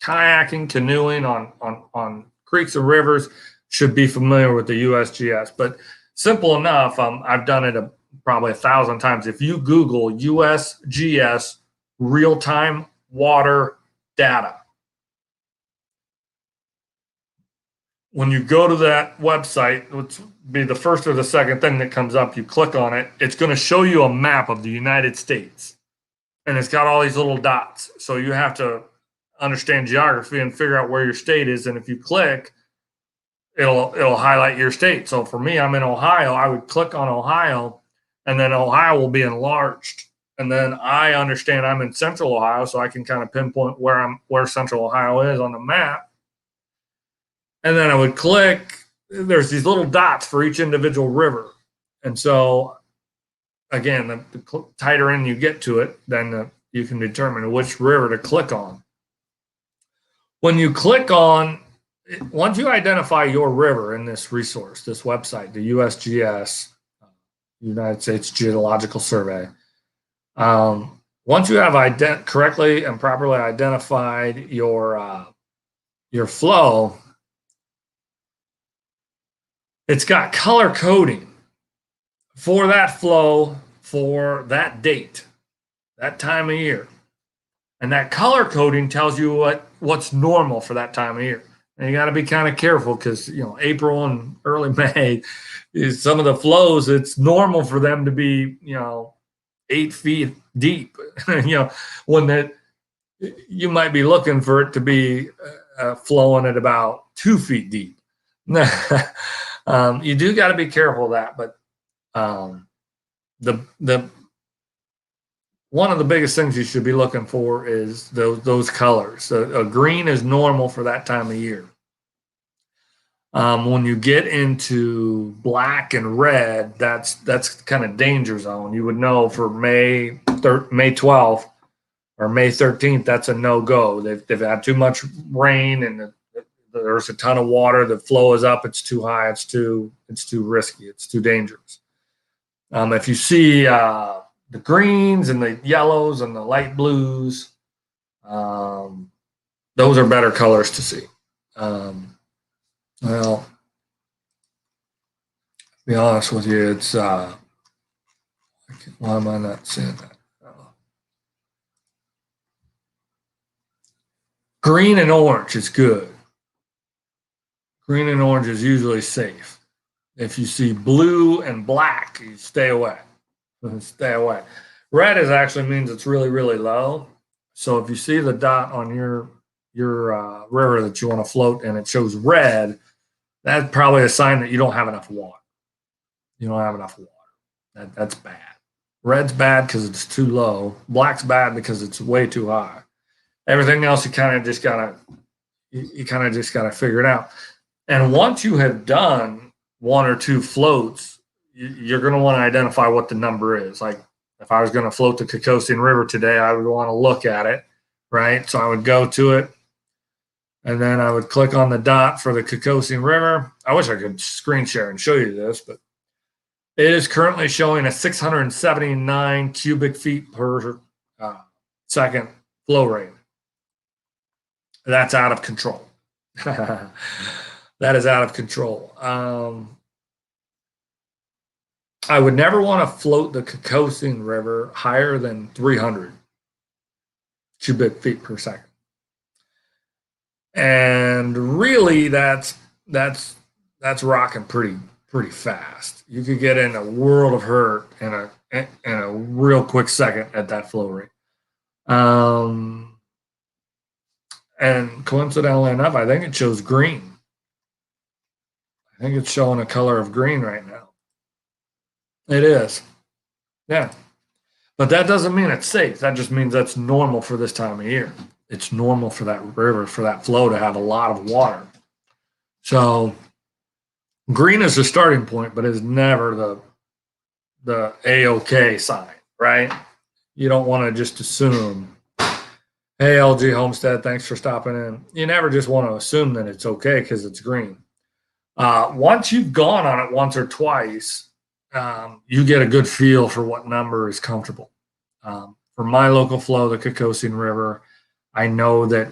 kayaking, canoeing on creeks and rivers should be familiar with the USGS. But simple enough, I've done it probably 1,000 times. If you Google USGS real-time water data, when you go to that website, which would be the first or the second thing that comes up, you click on it, it's going to show you a map of the United States. And it's got all these little dots. So you have to understand geography and figure out where your state is. And if you click, it'll highlight your state. So for me, I'm in Ohio. I would click on Ohio, and then Ohio will be enlarged. And then I understand I'm in Central Ohio, so I can kind of pinpoint where Central Ohio is on the map. And then I would click. There's these little dots for each individual river. And so, again, the tighter in you get to it, then you can determine which river to click on. When you click on, once you identify your river in this resource, this website, the USGS, United States Geological Survey, once you have correctly and properly identified your flow, it's got color coding for that flow for that date, that time of year. And that color coding tells you what's normal for that time of year. And you got to be kind of careful because, April and early May is some of the flows, it's normal for them to be, 8 feet deep, when that you might be looking for it to be flowing at about 2 feet deep. You do got to be careful of that, but the one of the biggest things you should be looking for is those colors. A green is normal for that time of year. When you get into black and red, that's kind of danger zone. You would know for May 12th or May 13th, that's a no-go. They've had too much rain and there's a ton of water. The flow is up. It's too high. It's too risky. It's too dangerous. If you see the greens and the yellows and the light blues, those are better colors to see. Well, to be honest with you, it's why am I not seeing that? Green and orange is good. Green and orange is usually safe. If you see blue and black, you stay away. Stay away. Red actually means it's really, really low. So if you see the dot on your river that you want to float and it shows red, that's probably a sign that you don't have enough water. You don't have enough water. That's bad. Red's bad because it's too low. Black's bad because it's way too high. Everything else you kind of just gotta figure it out. And once you have done one or two floats, you're going to want to identify what the number is. Like if I was going to float the Kayaking River today, I would want to look at it, right? So I would go to it, and then I would click on the dot for the Kayaking River. I wish I could screen share and show you this, but it is currently showing a 679 cubic feet per second flow rate. That's out of control. That is out of control. I would never want to float the Kayaking River higher than 300 cubic feet per second. And really, that's rocking pretty pretty fast. You could get in a world of hurt in a real quick second at that flow rate. And coincidentally enough, I think it shows green. I think it's showing a color of green right now. It is. Yeah. But that doesn't mean it's safe. That just means that's normal for this time of year. It's normal for that river, for that flow to have a lot of water. So green is the starting point, but is never the A-OK sign, right? You don't want to just assume, hey, LG Homestead, thanks for stopping in. You never just want to assume that it's okay because it's green. Once you've gone on it once or twice, you get a good feel for what number is comfortable. For my local flow, the Kayaking River, I know that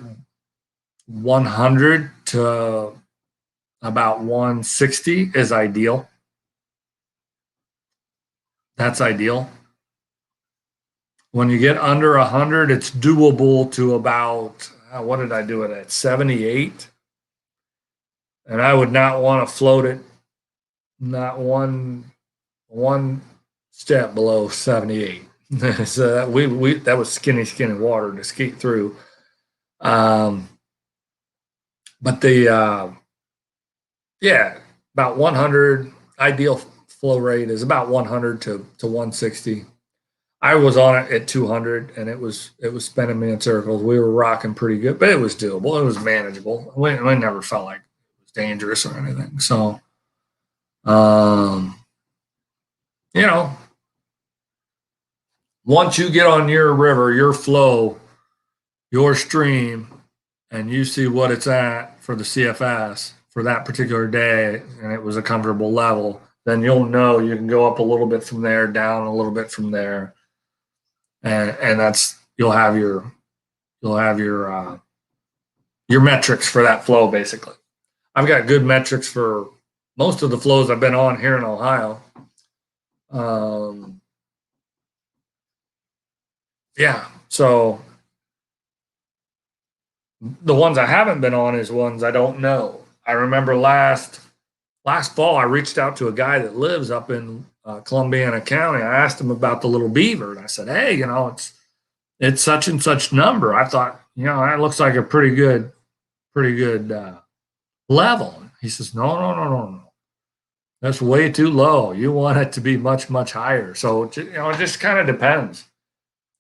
100 to about 160 is ideal. That's ideal. When you get under 100, it's doable to about, what did I do it at? 78. And I would not want to float it, not one step below 78. So that was skinny water to skate through. But about 100, ideal flow rate is about 100 to 160. I was on it at 200, and it was spinning me in circles. We were rocking pretty good, but it was doable. It was manageable. We never felt like it was dangerous or anything. So, once you get on your river, your flow, your stream, and you see what it's at for the CFS for that particular day, and it was a comfortable level, then you'll know you can go up a little bit from there, down a little bit from there. And that's you'll have your metrics for that flow. Basically, I've got good metrics for most of the flows I've been on here in Ohio. So the ones I haven't been on is ones I don't know. I remember last fall I reached out to a guy that lives up in Columbiana County. I asked him about the little beaver, and I said, "Hey, it's such and such number. I thought, that looks like a pretty good level." He says, "No. That's way too low. You want it to be much, much higher." So, it just kind of depends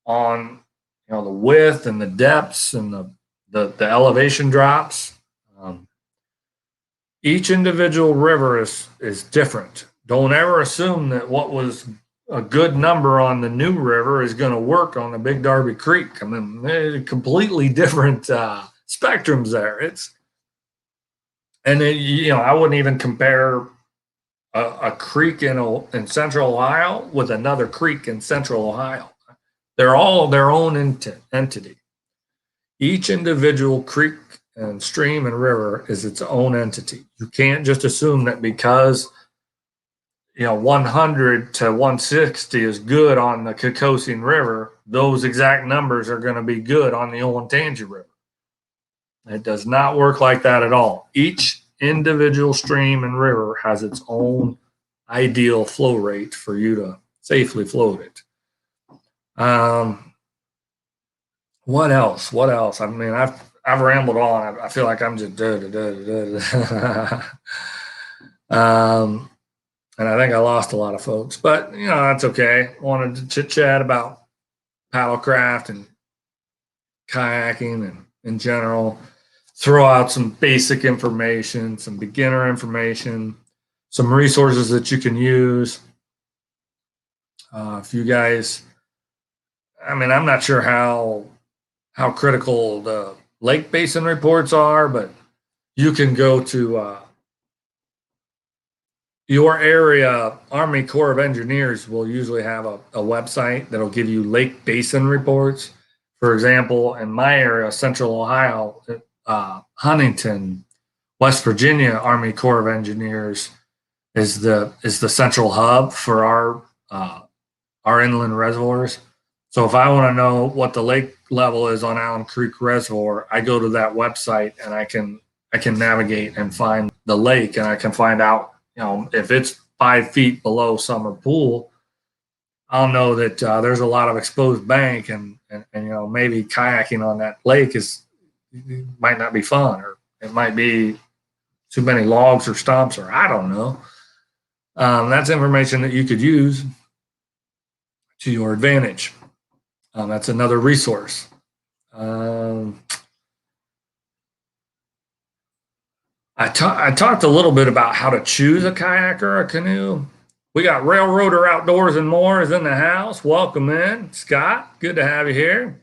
on, the width and the depths and the elevation drops. Each individual river is different. Don't ever assume that what was a good number on the new river is going to work on the Big Darby Creek. I mean, they're completely different spectrums there. I wouldn't even compare a creek in Central Ohio with another creek in Central Ohio. They're all their own entity. Each individual creek and stream and river is its own entity. You can't just assume that because 100 to 160 is good on the Kayaking River, those exact numbers are going to be good on the Olentangy River. It does not work like that at all. Each individual stream and river has its own ideal flow rate for you to safely float it. What else? I mean, I've rambled on. I feel like I'm just and I think I lost a lot of folks, but that's okay. I wanted to chit chat about paddlecraft and kayaking and in general, throw out some basic information, some beginner information, some resources that you can use. If you guys, I'm not sure how critical the lake basin reports are, but you can go to your area. Army Corps of Engineers will usually have a website that'll give you lake basin reports. For example, in my area, Central Ohio, Huntington, West Virginia, Army Corps of Engineers is the central hub for our inland reservoirs. So if I want to know what the lake level is on Allen Creek Reservoir, I go to that website and I can navigate and find the lake, and I can find out if it's 5 feet below summer pool, I'll know that there's a lot of exposed bank, and maybe kayaking on that lake might not be fun, or it might be too many logs or stumps, or I don't know. That's information that you could use to your advantage. That's another resource. I talked a little bit about how to choose a kayak or a canoe. We got Railroader Outdoors and More is in the house. Welcome in, Scott. Good to have you here.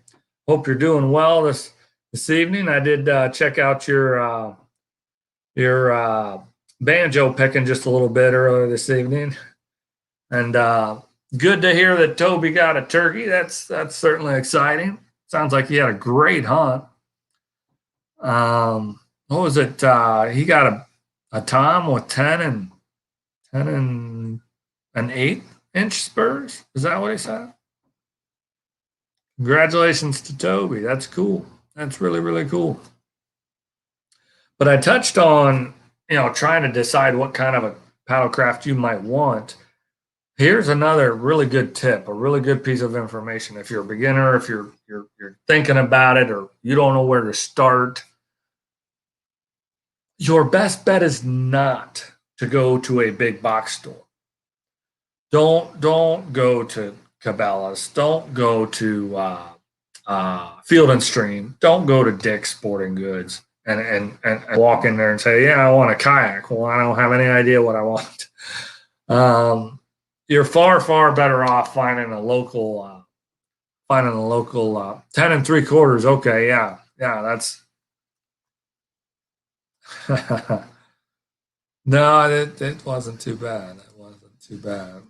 Hope you're doing well this evening. I did check out your banjo picking just a little bit earlier this evening, and good to hear that Toby got a turkey. That's certainly exciting. Sounds like he had a great hunt. What was it? He got a tom with 10 and an 1/8 inch spurs. Is that what he said? Congratulations to Toby. That's cool. That's really, really cool. But I touched on, trying to decide what kind of a paddlecraft you might want. Here's another really good tip, a really good piece of information. If you're a beginner, if you're thinking about it, or you don't know where to start, your best bet is not to go to a big box store. Don't go to Cabela's. Don't go to Field and Stream. Don't go to Dick's Sporting Goods and walk in there and say, "Yeah, I want a kayak." Well, I don't have any idea what I want. You're far better off finding a local 10 3/4. Okay, yeah, that's. No, it wasn't too bad. It wasn't too bad.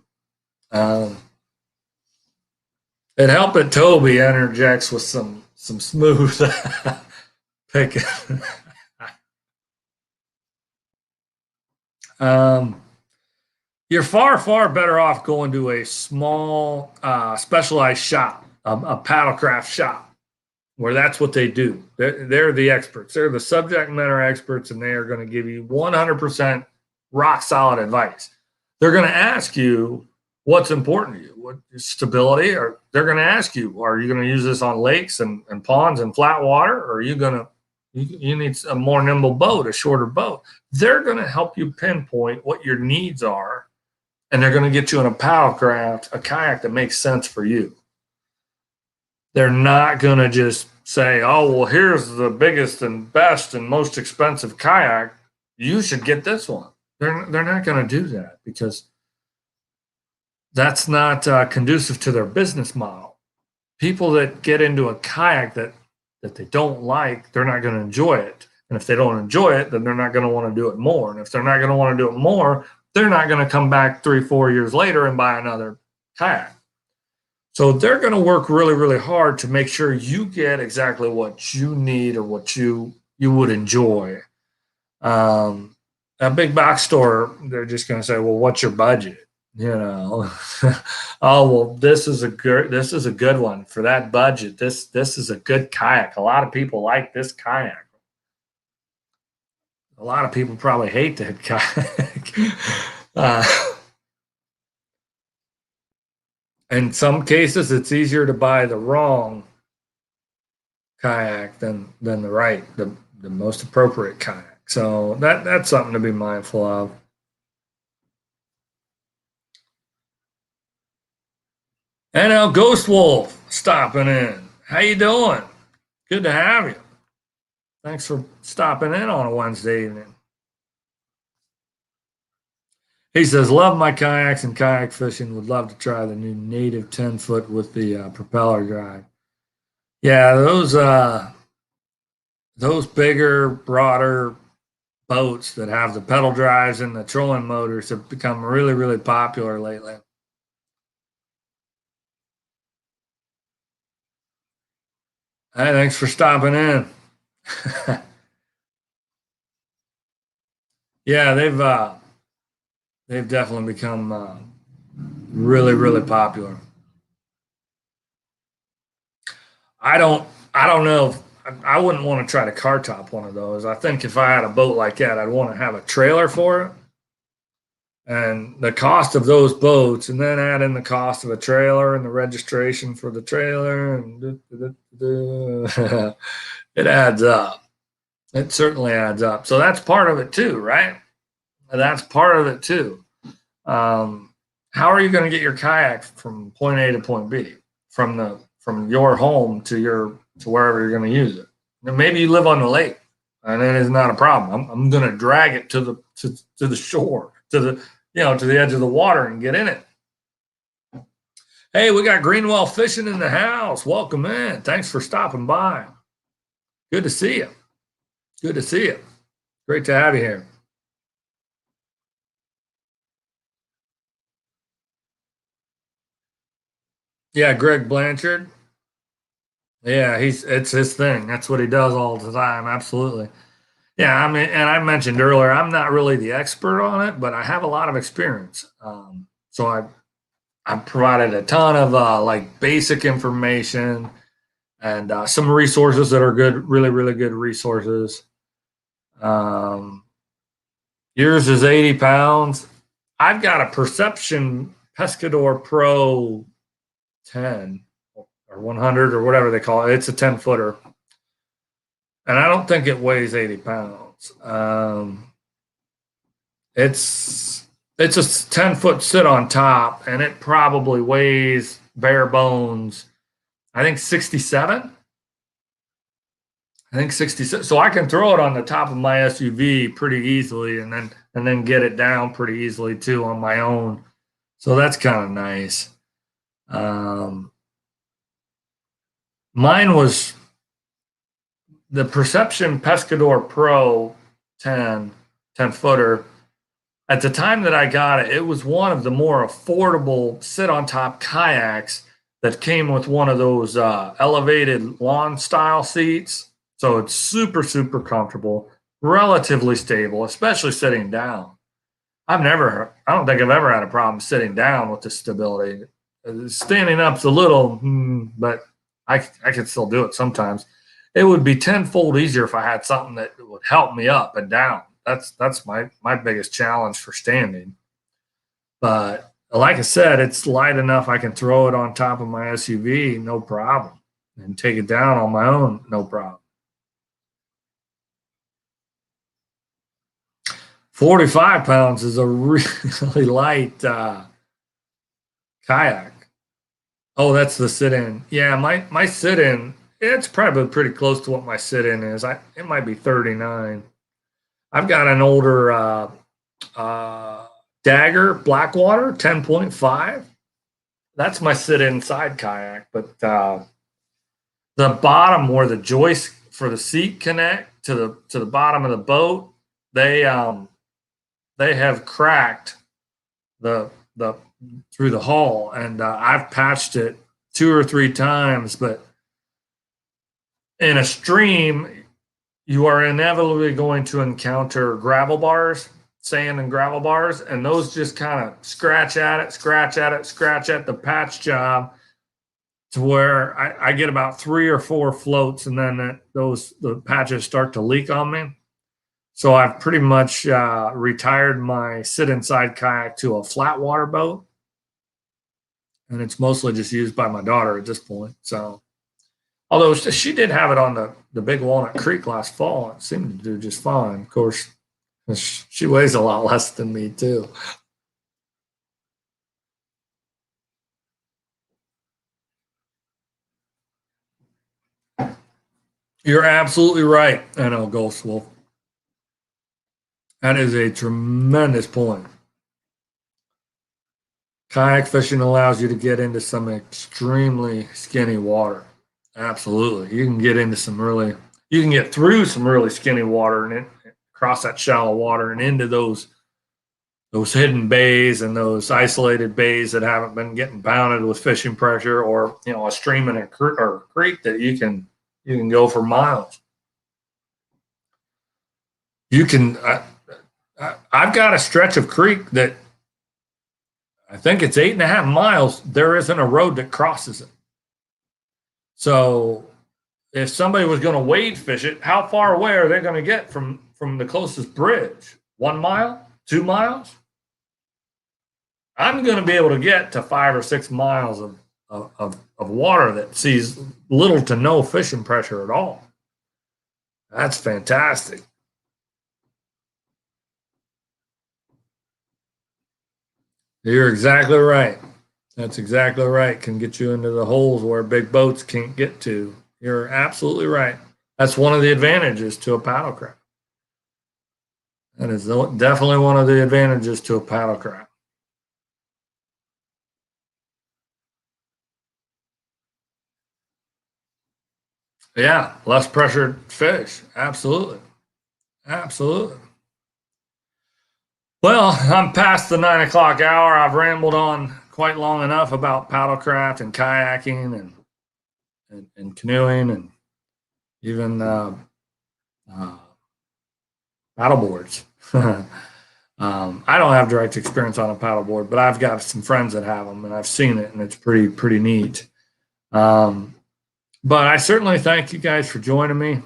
It helped that Toby interjects with some smooth picking. You're far better off going to a small specialized shop, a paddlecraft shop, where that's what they do. They're the experts. They're the subject matter experts, and they are going to give you 100% rock solid advice. They're going to ask you what's important to you, what stability, or they're going to ask you, are you going to use this on lakes and ponds and flat water, or are you going to you need a more nimble boat, a shorter boat? They're going to help you pinpoint what your needs are, and they're going to get you in a paddlecraft, a kayak that makes sense for you. They're not going to just say, "Oh, well, here's the biggest and best and most expensive kayak. You should get this one." They're not going to do that, because that's not conducive to their business model. People that get into a kayak that they don't like, they're not going to enjoy it. And if they don't enjoy it, then they're not going to want to do it more. And if they're not going to want to do it more, they're not going to come back 3-4 years later and buy another kayak. So they're going to work really hard to make sure you get exactly what you need or what you would enjoy. A big box store, they're just going to say, "Well, what's your budget?" Oh, well, this is a good one for that budget. This is a good kayak. A lot of people like this kayak. A lot of people probably hate that kayak. In some cases, it's easier to buy the wrong kayak than the right, the most appropriate kayak. So that's something to be mindful of. And now Ghost Wolf stopping in. How you doing? Good to have you. Thanks for stopping in on a Wednesday evening. He says, "Love my kayaks and kayak fishing. Would love to try the new native 10-foot with the propeller drive." Yeah, those bigger, broader boats that have the pedal drives and the trolling motors have become really popular lately. Hey, thanks for stopping in. Yeah, they've definitely become really popular. I don't know. I wouldn't want to try to car top one of those. I think if I had a boat like that, I'd want to have a trailer for it. and the cost of those boats, and then add in the cost of a trailer and the registration for the trailer, and it adds up. It certainly adds up. So that's part of it too, right? That's part of it too. How are you going to get your kayak from point A to point B, from your home to wherever you're going to use it? Maybe you live on the lake, and it is not a problem. I'm going to drag it to the shore, to the edge of the water, and get in it. Hey, we got Greenwell Fishing in the house. Welcome in. Thanks for stopping by. Good to see you. Good to see you. Great to have you here. Yeah, Greg Blanchard. Yeah, it's his thing. That's what he does all the time. Absolutely. Yeah, I mean, and I mentioned earlier, I'm not really the expert on it, but I have a lot of experience. So I've provided a ton of like basic information and some resources that are good, really, really good resources. Um, Yours is 80 pounds. I've got a Perception Pescador Pro 10 or 100 or whatever they call it. It's a 10 footer. And I don't think it weighs 80 pounds. It's a 10-foot sit on top, and it probably weighs bare bones, I think 67. I think 67. So I can throw it on the top of my SUV pretty easily, and then get it down pretty easily too on my own. So that's kind of nice. Mine was the Perception Pescador Pro 10 footer. At the time that I got it, it was one of the more affordable sit on top kayaks that came with one of those elevated lawn style seats. So it's super, super comfortable, relatively stable, especially sitting down. I don't think I've ever had a problem sitting down with the stability. Standing up's a little, but I can still do it sometimes. It would be tenfold easier if I had something that would help me up and down. That's my biggest challenge for standing. But like I said, it's light enough I can throw it on top of my SUV, no problem, and take it down on my own, no problem. 45 pounds is a really light kayak. Oh, that's the sit-in. Yeah, my sit-in, it's probably pretty close to what my sit-in is. It might be 39. I've got an older Dagger Blackwater 10.5. That's my sit-in side kayak, but the bottom where the joist for the seat connect to the bottom of the boat, they have cracked the through the hull, and I've patched it 2 or 3 times. But in a stream, you are inevitably going to encounter gravel bars, sand and gravel bars, and those just kind of scratch at the patch job to where I get about 3 or 4 floats, and then the patches start to leak on me. So I've pretty much retired my sit inside kayak to a flat water boat, and it's mostly just used by my daughter at this point. So, although she did have it on the Big Walnut Creek last fall, it seemed to do just fine. Of course, she weighs a lot less than me too. You're absolutely right, I know, Ghost Wolf. That is a tremendous point. Kayak fishing allows you to get into some extremely skinny water. Absolutely. You can get through some really skinny water and across that shallow water and into those hidden bays and those isolated bays that haven't been getting pounded with fishing pressure, or a stream and or a creek that you can go for miles. I've got a stretch of creek that I think it's 8.5 miles. There isn't a road that crosses it. So if somebody was going to wade fish it, how far away are they going to get from the closest bridge? 1 mile? 2 miles? I'm going to be able to get to 5 or 6 miles of water that sees little to no fishing pressure at all. That's fantastic. You're exactly right. That's exactly right. Can get you into the holes where big boats can't get to. You're absolutely right. That's one of the advantages to a paddlecraft. That is definitely one of the advantages to a paddlecraft. Yeah, less pressured fish. Absolutely. Absolutely. Well, I'm past the 9 o'clock hour. I've rambled on quite long enough about paddlecraft and kayaking and canoeing and even uh, paddleboards. I don't have direct experience on a paddleboard, but I've got some friends that have them, and I've seen it, and it's pretty neat. Um, but I certainly thank you guys for joining me.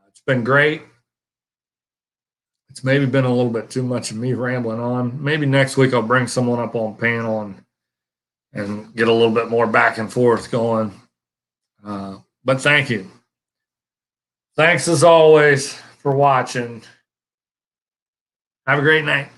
It's been great. It's maybe been a little bit too much of me rambling on. Maybe next week I'll bring someone up on panel and get a little bit more back and forth going. But thank you. Thanks as always for watching. Have a great night.